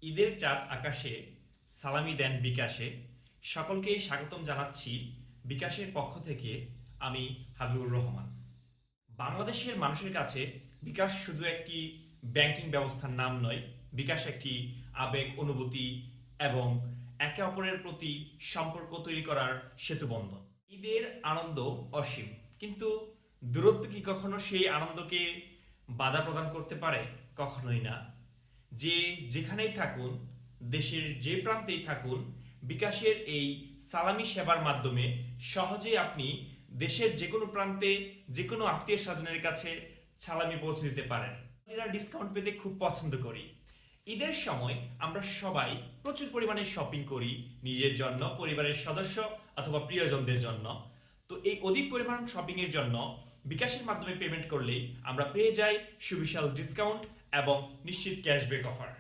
ঈদের চাঁদ আকাশে সালামি দেন বিকাশে। সকলকেই স্বাগতম জানাচ্ছি বিকাশের পক্ষ থেকে। আমি হাবিবুর রহমান। বাংলাদেশের মানুষের কাছে বিকাশ শুধু একটি ব্যাংকিং ব্যবস্থার নাম নয়, বিকাশ একটি আবেগ, অনুভূতি এবং একে অপরের প্রতি সম্পর্ক তৈরি করার সেতুবন্ধন। ঈদের আনন্দ অসীম, কিন্তু দূরত্ব কি কখনো সেই আনন্দকে বাধা প্রদান করতে পারে? কখনোই না। যে যেখানেই থাকুন, দেশের যে প্রান্তেই থাকুন, বিকাশের এই সালামি সেবার মাধ্যমে সহজেই আপনি দেশের যে কোনো প্রান্তে যে কোনো আত্মীয় স্বজনের কাছে সালামি পৌঁছে দিতে পারেন। এরা ডিসকাউন্ট পেতে খুব পছন্দ করি। ঈদের সময় আমরা সবাই প্রচুর পরিমাণে শপিং করি, নিজের জন্য, পরিবারের সদস্য অথবা প্রিয়জনদের জন্য। তো এই অধিক পরিমাণ শপিং এর জন্য বিকাশের মাধ্যমে পেমেন্ট করলেই আমরা পেয়ে যাই সুবিশাল ডিসকাউন্ট এবং নিশ্চিত ক্যাশব্যাক অফার।